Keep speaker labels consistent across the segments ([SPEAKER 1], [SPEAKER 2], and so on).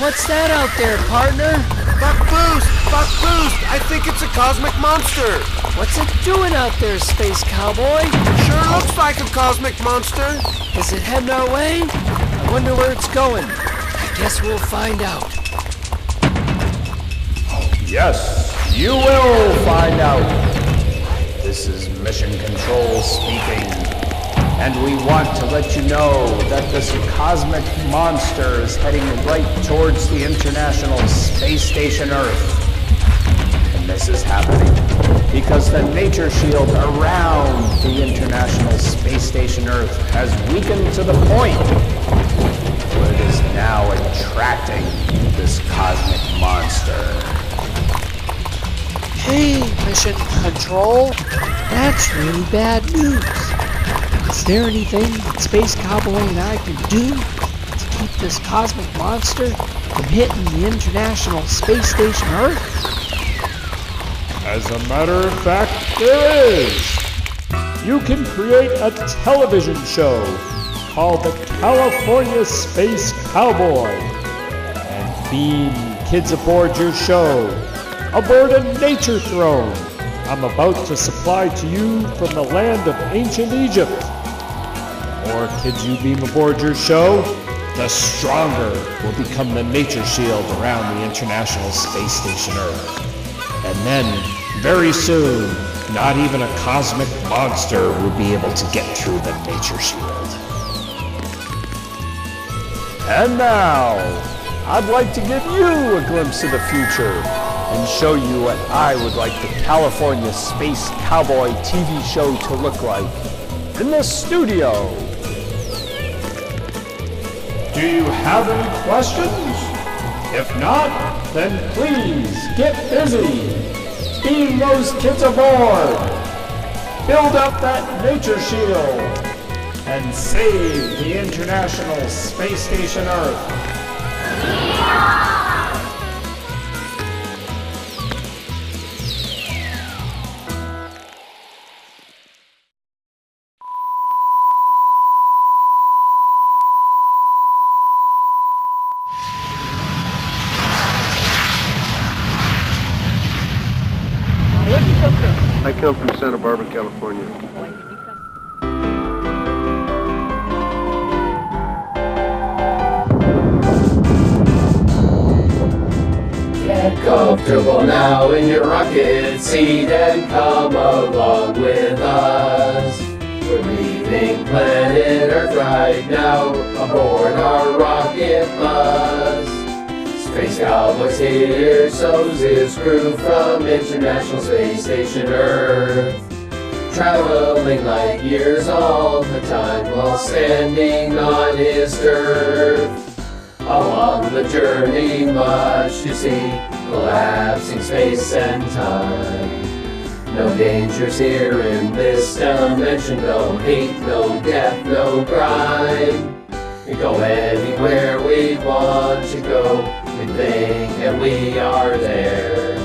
[SPEAKER 1] What's that out there, partner?
[SPEAKER 2] Buck Boost! Buck Boost! I think it's a cosmic monster!
[SPEAKER 1] What's it doing out there, space cowboy?
[SPEAKER 2] Sure looks like a cosmic monster!
[SPEAKER 1] Is it heading our way? I wonder where it's going. I guess we'll find out.
[SPEAKER 3] Yes, you will find out. This is Mission Control speaking. And we want to let you know that this cosmic monster is heading right towards the International Space Station Earth. And this is happening because the nature shield around the International Space Station Earth has weakened to the point where it is now attracting this cosmic monster.
[SPEAKER 1] Hey, Mission Control. That's really bad news. Is there anything that Space Cowboy and I can do to keep this cosmic monster from hitting the International Space Station Earth?
[SPEAKER 4] As a matter of fact, there is. You can create a television show called the California Space Cowboy and beam kids aboard your show, aboard a nature throne I'm about to supply to you from the land of ancient Egypt. The more kids you beam aboard your show, the stronger will become the nature shield around the International Space Station Earth. And then, very soon, not even a cosmic monster will be able to get through the nature shield.
[SPEAKER 3] And now, I'd like to give you a glimpse of the future and show you what I would like the California Space Cowboy TV show to look like in the studio.
[SPEAKER 4] Do you have any questions? If not, then please get busy. Beam those kids aboard. Build up that nature shield and save the International Space Station Earth.
[SPEAKER 2] I come from Santa Barbara, California.
[SPEAKER 5] Get comfortable now in your rocket seat and come along with us. We're leaving planet Earth right now aboard our rocket bus. Space Cowboy's here, so's his crew from International Space Station Earth. Traveling light years all the time while standing on his turf. Along the journey much to see, collapsing space and time. No dangers here in this dimension, no hate, no death, no crime. We go anywhere we want to go, we think and we are there.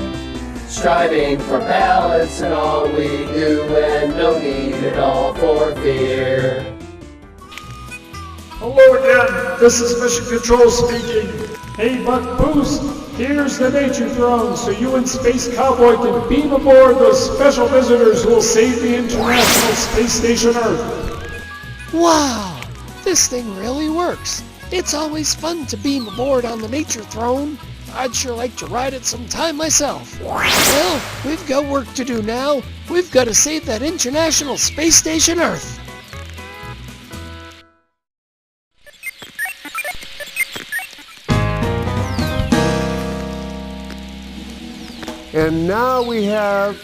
[SPEAKER 5] Striving for balance in all we do and no need at all for fear.
[SPEAKER 4] Hello again, this is Mission Control speaking. Hey Buck Boost, here's the nature throne so you and Space Cowboy can beam aboard those special visitors who will save the International Space Station Earth.
[SPEAKER 1] Wow! This thing really works. It's always fun to beam aboard on the nature throne. I'd sure like to ride it sometime myself. Well, we've got work to do now. We've got to save that International Space Station Earth.
[SPEAKER 2] And now we have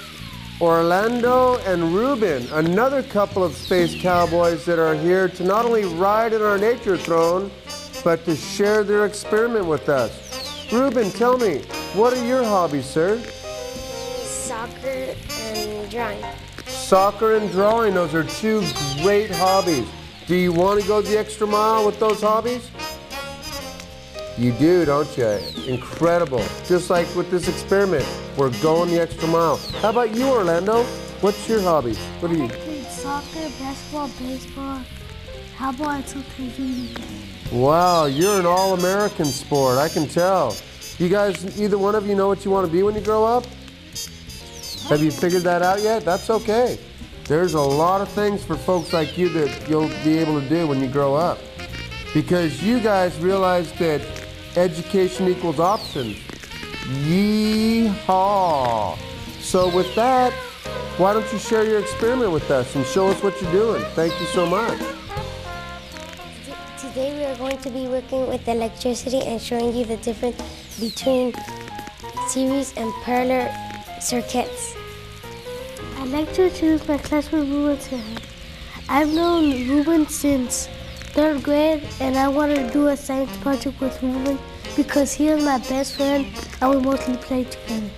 [SPEAKER 2] Orlando and Ruben, another couple of space cowboys that are here to not only ride in our nature throne, but to share their experiment with us. Ruben, tell me, what are your hobbies, sir?
[SPEAKER 6] Soccer and drawing.
[SPEAKER 2] Soccer and drawing, those are two great hobbies. Do you want to go the extra mile with those hobbies? You do, don't you? Incredible. Just like with this experiment, we're going the extra mile. How about you, Orlando? What's your hobby? What do you?
[SPEAKER 6] I played soccer, basketball, baseball. How about I took video games?
[SPEAKER 2] Wow, you're an all-American sport, I can tell. You guys, either one of you know what you want to be when you grow up? Have you figured that out yet? That's okay. There's a lot of things for folks like you that you'll be able to do when you grow up. Because you guys realize that education equals options. Yeehaw! So with that, why don't you share your experiment with us and show us what you're doing? Thank you so much.
[SPEAKER 6] Today we are going to be working with electricity and showing you the difference between series and parallel circuits.
[SPEAKER 7] I'd like to introduce my classmate Ruben to him. I've known Ruben since 3rd grade, and I wanted to do a science project with Ruben because he is my best friend and we mostly play together.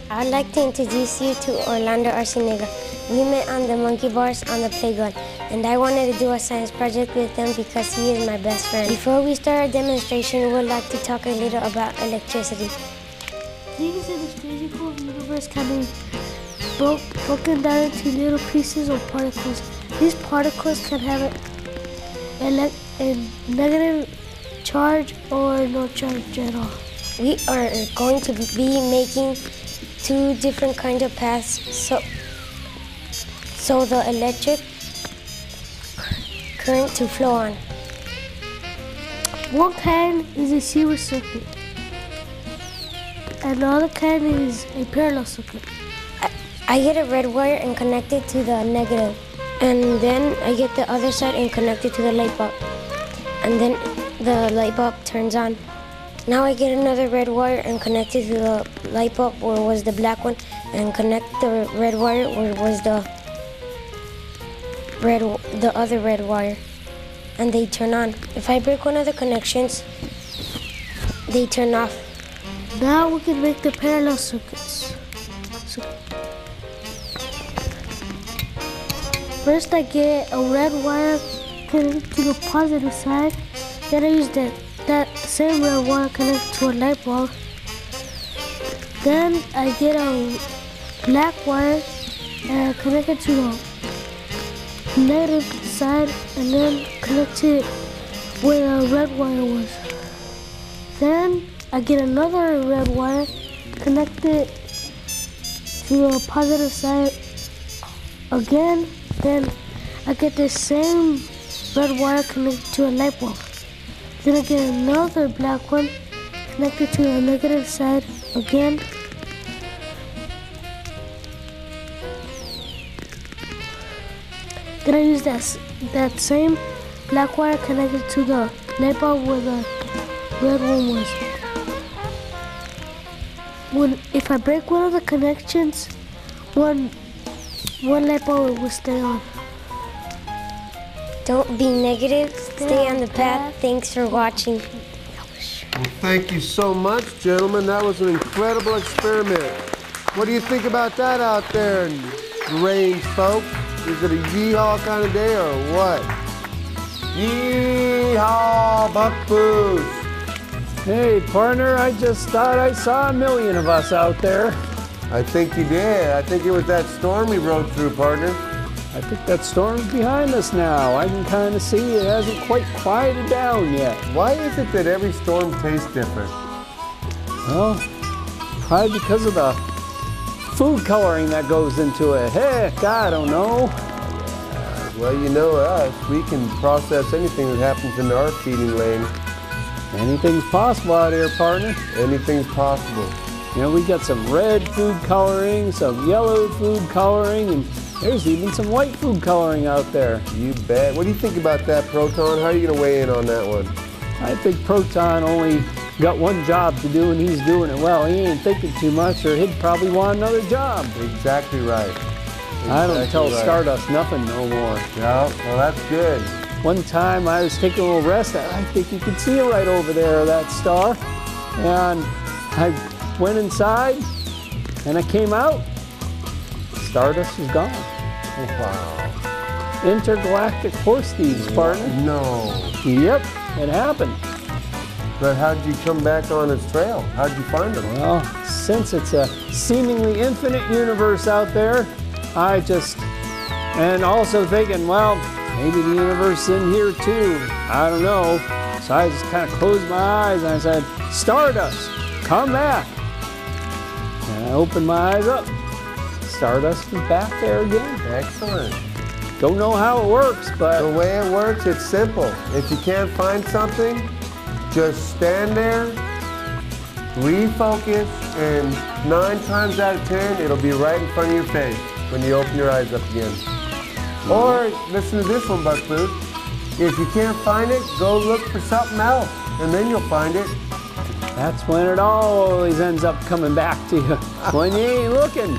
[SPEAKER 6] I would like to introduce you to Orlando Arciniga. We met on the monkey bars on the playground, and I wanted to do a science project with him because he is my best friend. Before we start our demonstration, we would like to talk a little about electricity.
[SPEAKER 7] Things in this physical universe can be broken down into little pieces or particles. These particles can have a negative charge or no charge at all.
[SPEAKER 6] We are going to be making 2 different kinds of paths so the electric current to flow on.
[SPEAKER 7] One kind is a series circuit, and the other kind is a parallel circuit.
[SPEAKER 6] I get a red wire and connect it to the negative, and then I get the other side and connect it to the light bulb, and then the light bulb turns on. Now I get another red wire and connect it to the light bulb where was the black one, and connect the red wire where was the other red wire, and they turn on. If I break one of the connections, they turn off.
[SPEAKER 7] Now we can make the parallel circuits. First I get a red wire connected to the positive side, then I use that same red wire connected to a light bulb. Then I get a black wire and connect it to the negative side and then connect it where the red wire was. Then I get another red wire, connect it to the positive side again. Then I get the same red wire connected to a light bulb. Then I get another black one connected to the negative side again. Then I use that same black wire connected to the light bulb where the red one was. If I break one of the connections, one light bulb will stay on.
[SPEAKER 6] Don't be negative, stay on the path. Thanks for watching.
[SPEAKER 2] Well, thank you so much, gentlemen. That was an incredible experiment. What do you think about that out there in the range, folks? Is it a yeehaw kind of day or what? Yeehaw, Buck Boost!
[SPEAKER 3] Hey, partner, I just thought I saw 1,000,000 of us out there.
[SPEAKER 2] I think you did. I think it was that storm we rode through, partner.
[SPEAKER 3] I think that storm's behind us now. I can kind of see it hasn't quite quieted down yet.
[SPEAKER 2] Why is it that every storm tastes different?
[SPEAKER 3] Well, probably because of the food coloring that goes into it. Heck, I don't know.
[SPEAKER 2] Well, you know us. We can process anything that happens in our feeding lane.
[SPEAKER 3] Anything's possible out here, partner.
[SPEAKER 2] Anything's possible.
[SPEAKER 3] You know, we got some red food coloring, some yellow food coloring, and there's even some white food coloring out there.
[SPEAKER 2] You bet. What do you think about that, Proton? How are you going to weigh in on that one?
[SPEAKER 3] I think Proton only got one job to do and he's doing it well. He ain't thinking too much or he'd probably want another job.
[SPEAKER 2] Exactly right.
[SPEAKER 3] I don't tell Stardust nothing no more.
[SPEAKER 2] Yeah, well, that's good.
[SPEAKER 3] One time I was taking a little rest. I think you can see it right over there, that star. And I went inside and I came out. Stardust was gone.
[SPEAKER 2] Wow.
[SPEAKER 3] Intergalactic horse thieves, partner.
[SPEAKER 2] No.
[SPEAKER 3] Yep, it happened.
[SPEAKER 2] But how'd you come back on his trail? How'd you find him?
[SPEAKER 3] Well, since it's a seemingly infinite universe out there, and also thinking, well, maybe the universe is in here too. I don't know.
[SPEAKER 8] So I just kind of closed my eyes and I said, Stardust, come back. And I opened my eyes up. Stardust is back there again.
[SPEAKER 2] Excellent.
[SPEAKER 8] Don't know how it works, but
[SPEAKER 2] The way it works, it's simple. If you can't find something, just stand there, refocus, and 9 times out of 10, it'll be right in front of your face when you open your eyes up again. Or listen to this one, Buck Booth. If you can't find it, go look for something else, and then you'll find it.
[SPEAKER 8] that's when it always ends up coming back to you, when you ain't looking.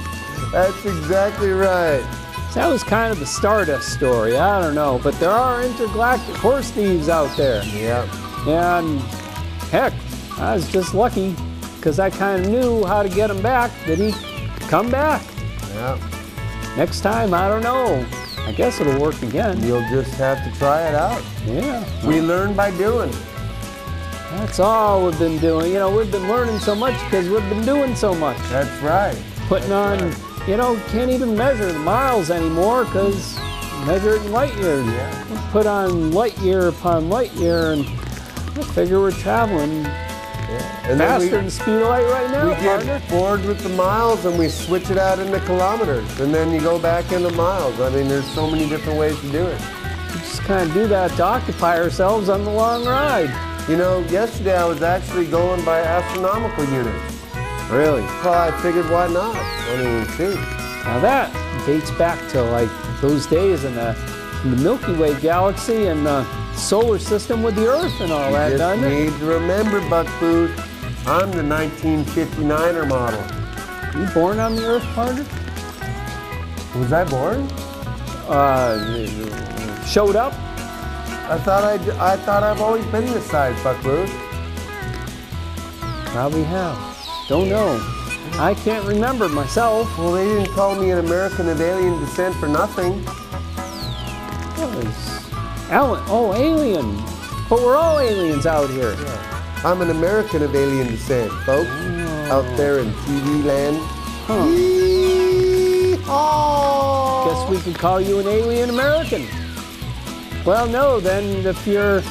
[SPEAKER 2] That's exactly right.
[SPEAKER 8] So that was kind of the Stardust story. I don't know, but there are intergalactic horse thieves out there.
[SPEAKER 2] Yep.
[SPEAKER 8] And heck, I was just lucky because I kind of knew how to get him back, that he could come back.
[SPEAKER 2] Yep.
[SPEAKER 8] Next time, I don't know. I guess it'll work again.
[SPEAKER 2] You'll just have to try it out.
[SPEAKER 8] Yeah.
[SPEAKER 2] We learn by doing.
[SPEAKER 8] That's all we've been doing. You know, we've been learning so much because we've been doing so much.
[SPEAKER 2] That's right.
[SPEAKER 8] Putting on, you know, can't even measure the miles anymore because measure it in light years.
[SPEAKER 2] Yeah.
[SPEAKER 8] We put on light year upon light year and I figure we're traveling
[SPEAKER 2] And then
[SPEAKER 8] faster than the speed of light right now,
[SPEAKER 2] we
[SPEAKER 8] partner.
[SPEAKER 2] get bored with the miles and we switch it out into kilometers. And then you go back into miles. I mean, there's so many different ways to do it.
[SPEAKER 8] We just kind of do that to occupy ourselves on the long ride.
[SPEAKER 2] You know, yesterday I was actually going by astronomical units.
[SPEAKER 8] Really?
[SPEAKER 2] So I figured, why not? I mean, shoot.
[SPEAKER 8] Now that dates back to like those days in the Milky Way galaxy and the solar system with the Earth and all that,
[SPEAKER 2] You
[SPEAKER 8] doesn't
[SPEAKER 2] just
[SPEAKER 8] it?
[SPEAKER 2] need to remember, Buck Booth, I'm the 1959er model.
[SPEAKER 8] You born on the Earth, partner?
[SPEAKER 2] Was I born?
[SPEAKER 8] Showed up?
[SPEAKER 2] I thought I've always been this size, Buck Booth.
[SPEAKER 8] Probably have. Don't know. I can't remember myself.
[SPEAKER 2] Well, they didn't call me an American of alien descent for nothing.
[SPEAKER 8] Alien. But we're all aliens out here.
[SPEAKER 2] I'm an American of alien descent, folks. Out there in TV land.
[SPEAKER 8] Huh.
[SPEAKER 2] Yeehaw!
[SPEAKER 8] Guess we can call you an alien American. Well, no, then if you're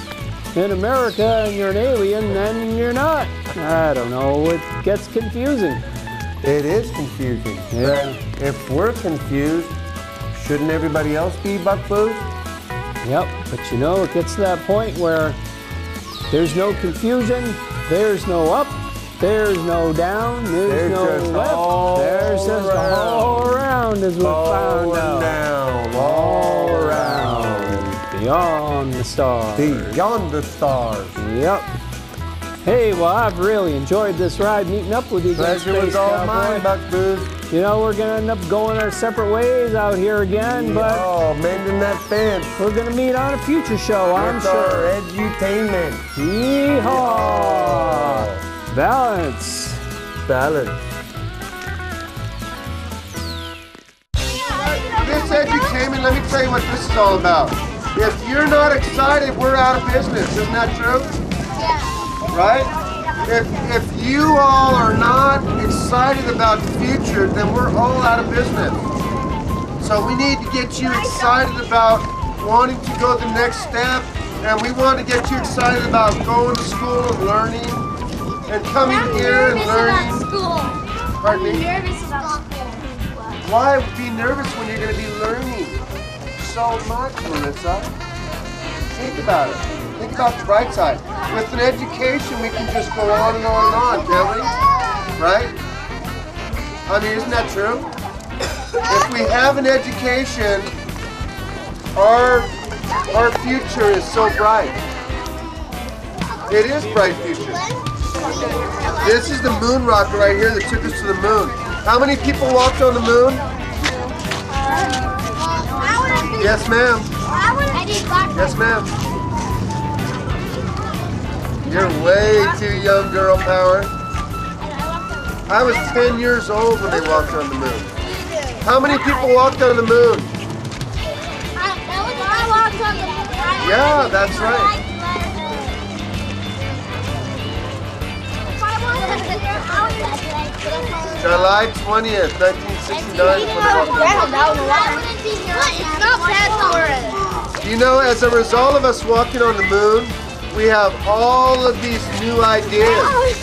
[SPEAKER 8] in America and you're an alien, then you're not. I don't know, it gets confusing.
[SPEAKER 2] It is confusing.
[SPEAKER 8] Yeah.
[SPEAKER 2] But if we're confused, shouldn't everybody else be, Buck Booth?
[SPEAKER 8] Yep, but you know, it gets to that point where there's no confusion, there's no up, there's no down, there's no
[SPEAKER 2] just
[SPEAKER 8] left,
[SPEAKER 2] all
[SPEAKER 8] there's just
[SPEAKER 2] around.
[SPEAKER 8] all around as we found out.
[SPEAKER 2] Down, all around.
[SPEAKER 8] Beyond the stars.
[SPEAKER 2] Beyond the stars.
[SPEAKER 8] Yep. Hey, well, I've really enjoyed this ride, meeting up with you guys.
[SPEAKER 2] Pleasure was all mine, Buck Booth.
[SPEAKER 8] You know, we're going to end up going our separate ways out here again, but
[SPEAKER 2] Oh, mending that fence.
[SPEAKER 8] we're going to meet on a future show, I'm
[SPEAKER 2] With our
[SPEAKER 8] sure.
[SPEAKER 2] edutainment.
[SPEAKER 8] Yeehaw! Balance.
[SPEAKER 2] Balance. This edutainment, let me tell you what this is all about. If you're not excited, we're out of business. Isn't that true?
[SPEAKER 9] Yeah.
[SPEAKER 2] Right? If you all are not excited about the future, then we're all out of business. So we need to get you excited about wanting to go the next step, and we want to get you excited about going to school and learning, and coming here and learning. Pardon me?
[SPEAKER 9] Nervous about school.
[SPEAKER 2] Why be nervous when you're going to be learning so much, Melissa? Think about it. Think about the bright side. With an education, we can just go on and on and on, can't we? Right? I mean, isn't that true? If we have an education, our future is so bright. It is bright future. This is the moon rocket right here that took us to the moon. How many people walked on the moon? Yes, ma'am. Yes, ma'am. You're way too young, girl power. I was 10 years old when they walked on the moon. How many people walked on the moon? Yeah, that's right. July 20th, 1969 is when they walked on the moon. You know, as a result of us walking on the moon, we have all of these new ideas.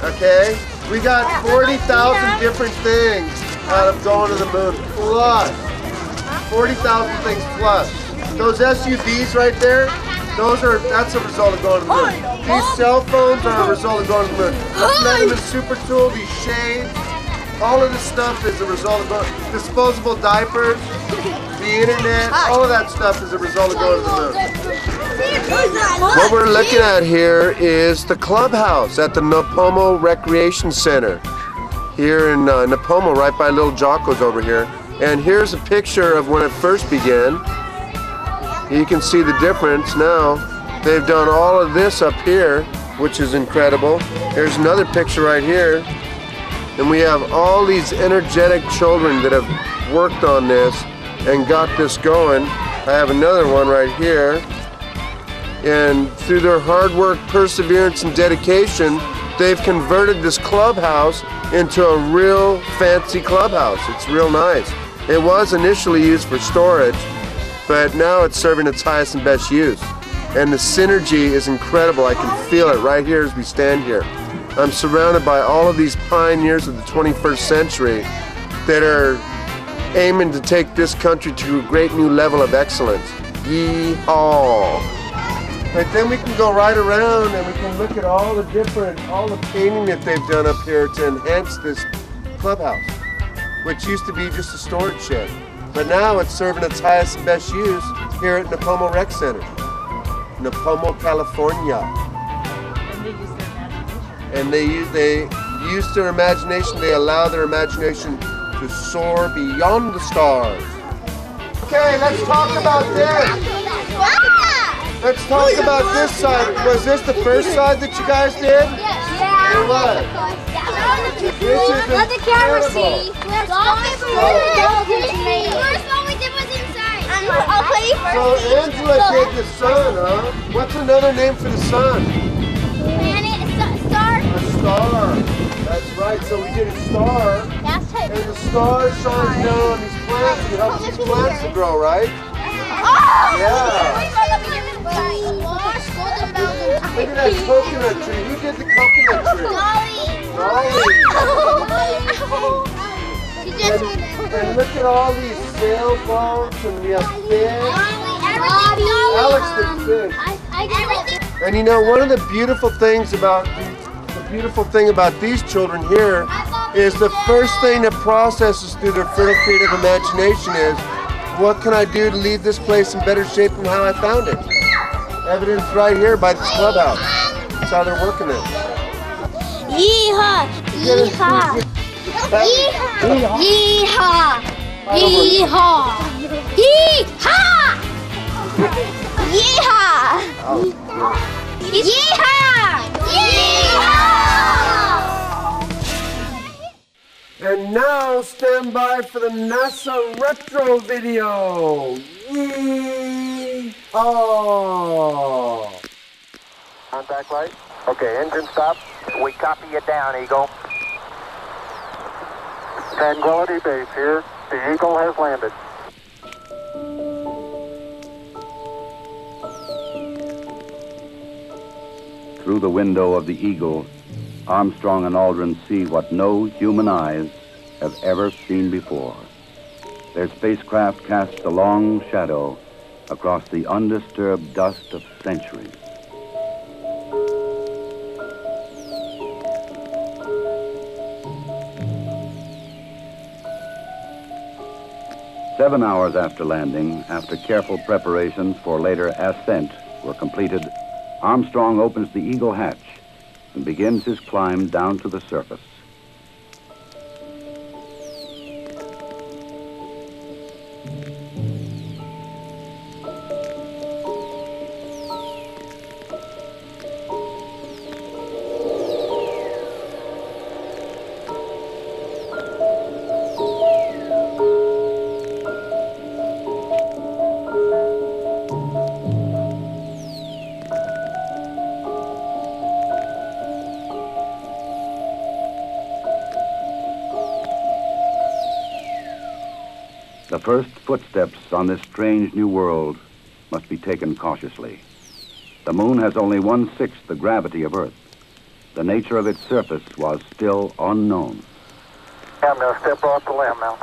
[SPEAKER 2] Okay? We got 40,000 different things out of going to the moon. Plus. 40,000 things plus. Those SUVs right there, that's a result of going to the moon. These cell phones are a result of going to the moon. This Leatherman Super Tool, these shades, all of this stuff is a result of going. Disposable diapers, the internet, all of that stuff is a result of going to the moon. What we're looking at here is the clubhouse at the Nipomo Recreation Center here in Nipomo, right by Little Jocko's over here. And here's a picture of when it first began. You can see the difference now. They've done all of this up here, which is incredible. Here's another picture right here. And we have all these energetic children that have worked on this and got this going. I have another one right here. And through their hard work, perseverance, and dedication, they've converted this clubhouse into a real fancy clubhouse. It's real nice. It was initially used for storage, but now it's serving its highest and best use. And the synergy is incredible. I can feel it right here as we stand here. I'm surrounded by all of these pioneers of the 21st century that are aiming to take this country to a great new level of excellence. Yee-haw! But then we can go right around and we can look at all the painting that they've done up here to enhance this clubhouse, which used to be just a storage shed. But now it's serving its highest and best use here at Nipomo Rec Center, Nipomo, California. And they use their imagination. They allow their imagination to soar beyond the stars. Okay, let's talk about this. Let's talk about this side. Was this the first side that you guys did?
[SPEAKER 9] Yeah.
[SPEAKER 2] Or what?
[SPEAKER 9] Let the camera see. The first one we did was inside. I'll play you first.
[SPEAKER 2] So Angela did the sun, huh? What's another name for the sun?
[SPEAKER 9] Planet, star.
[SPEAKER 2] A star. That's right. So we did a star. And the star shines down on these plants and helps these plants to grow, right? Yeah. Look at that coconut tree. Who did the coconut tree? Dolly. And look at all these sailboats, and we have fish. Alex did fish. And you know, one of the beautiful things about these children here is the first thing that processes through their fertile creative imagination is, what can I do to leave this place in better shape than how I found it? Evidence right here by this clubhouse. That's how they're working it.
[SPEAKER 9] Yeehaw! Yeehaw! Yeehaw! Yeehaw! Yeehaw! Yeehaw! Yeehaw! Yeehaw!
[SPEAKER 2] And now stand by for the NASA retro video. Yeehaw!
[SPEAKER 10] Contact light. Okay, engine stop. We copy you down, Eagle. Tranquility Base here. The Eagle has landed.
[SPEAKER 11] Through the window of the Eagle, Armstrong and Aldrin see what no human eyes have ever seen before. Their spacecraft casts a long shadow across the undisturbed dust of centuries. Seven hours after landing, after careful preparations for later ascent were completed, Armstrong opens the Eagle hatch and begins his climb down to the surface. The first footsteps on this strange new world must be taken cautiously. The moon has only 1/6 the gravity of Earth. The nature of its surface was still unknown.
[SPEAKER 10] I'm going to step off the limb now.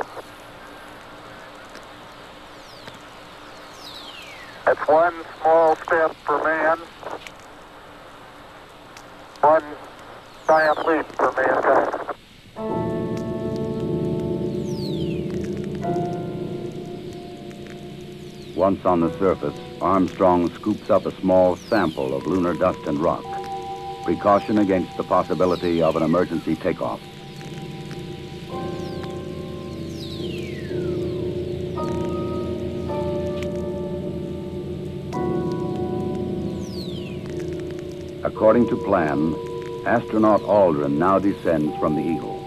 [SPEAKER 10] That's one small step for man, one giant leap for mankind.
[SPEAKER 11] Once on the surface, Armstrong scoops up a small sample of lunar dust and rock. Precaution against the possibility of an emergency takeoff. According to plan, astronaut Aldrin now descends from the Eagle.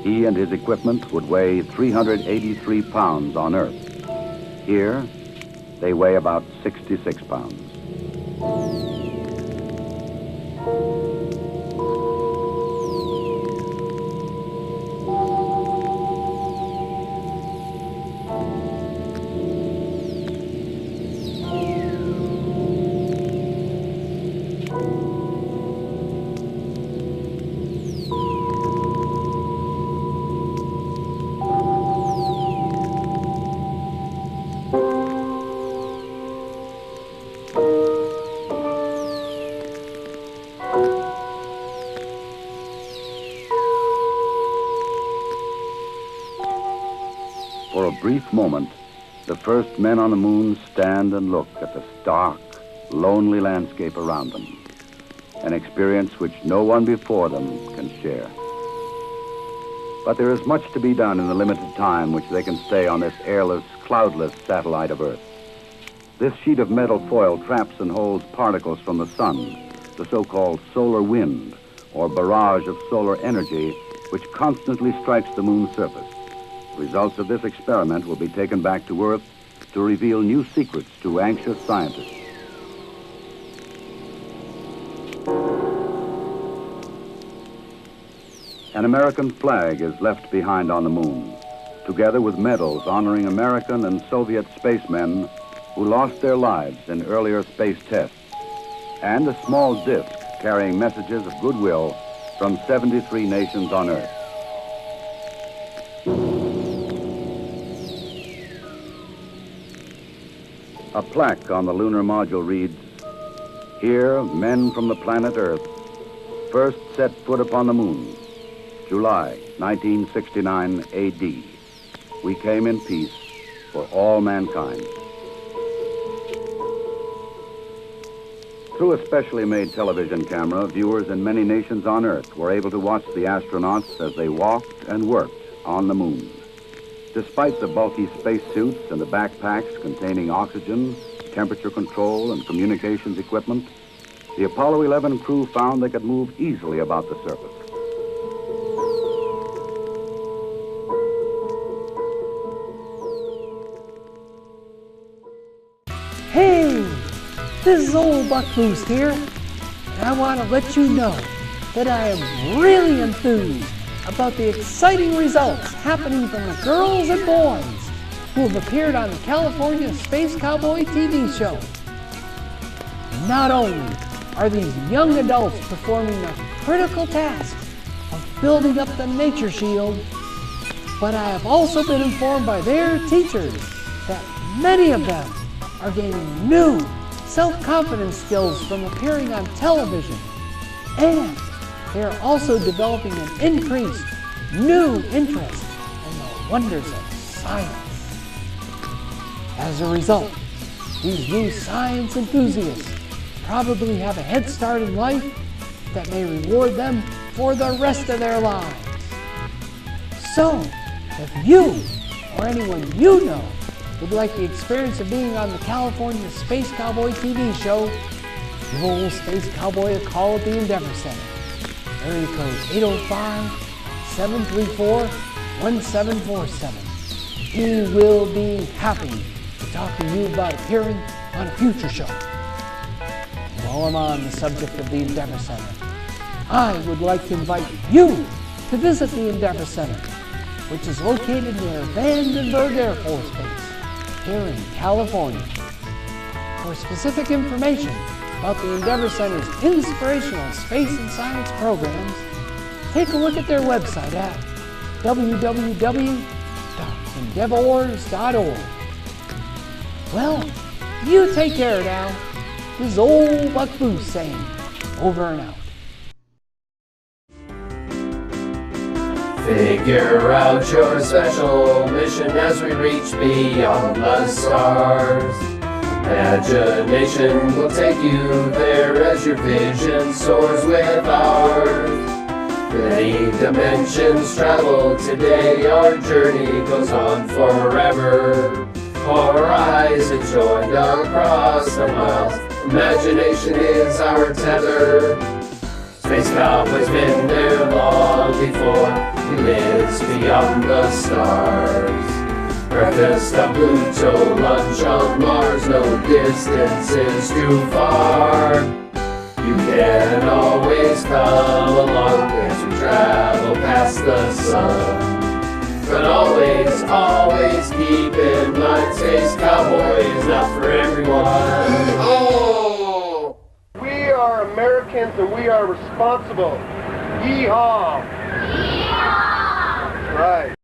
[SPEAKER 11] He and his equipment would weigh 383 pounds on Earth. Here, they weigh about 66 pounds. For a brief moment, the first men on the moon stand and look at the stark, lonely landscape around them, an experience which no one before them can share. But there is much to be done in the limited time which they can stay on this airless, cloudless satellite of Earth. This sheet of metal foil traps and holds particles from the sun, the so-called solar wind, or barrage of solar energy, which constantly strikes the moon's surface. Results of this experiment will be taken back to Earth to reveal new secrets to anxious scientists. An American flag is left behind on the moon, together with medals honoring American and Soviet spacemen who lost their lives in earlier space tests, and a small disc carrying messages of goodwill from 73 nations on Earth. A plaque on the lunar module reads, "Here, men from the planet Earth first set foot upon the moon, July 1969 AD. We came in peace for all mankind." Through a specially made television camera, viewers in many nations on Earth were able to watch the astronauts as they walked and worked on the moon. Despite the bulky spacesuits and the backpacks containing oxygen, temperature control, and communications equipment, the Apollo 11 crew found they could move easily about the surface.
[SPEAKER 12] Hey, this is old Buck Boost here, and I want to let you know that I am really enthused about the exciting results happening from the girls and boys who have appeared on the California Space Cowboy TV show. Not only are these young adults performing the critical task of building up the nature shield, but I have also been informed by their teachers that many of them are gaining new self-confidence skills from appearing on television, and they are also developing an increased new interest in the wonders of science. As a result, these new science enthusiasts probably have a head start in life that may reward them for the rest of their lives. So, if you or anyone you know would like the experience of being on the California Space Cowboy TV show, give old Space Cowboy a call at the Endeavor Center. Area code 805-734-1747. He will be happy to talk to you about appearing on a future show. While I'm on the subject of the Endeavor Center, I would like to invite you to visit the Endeavor Center, which is located near Vandenberg Air Force Base here in California. For specific information, about the Endeavor Center's inspirational space and science programs, take a look at their website at www.endeavors.org. Well, you take care now. This is old Buck Booth saying, over and out.
[SPEAKER 5] Figure out your special mission as we reach beyond the stars. Imagination will take you there as your vision soars with ours. Many dimensions travel today, our journey goes on forever. Horizons joined across the miles, imagination is our tether. Space Cowboy's been there long before, he lives beyond the stars. Breakfast on Pluto, lunch on Mars, no distance is too far. You can always come along as we travel past the sun. But always, always keep in mind, Space Cowboy is not for everyone.
[SPEAKER 2] Oh! We are Americans and we are responsible. Yeehaw! Yeehaw! Right.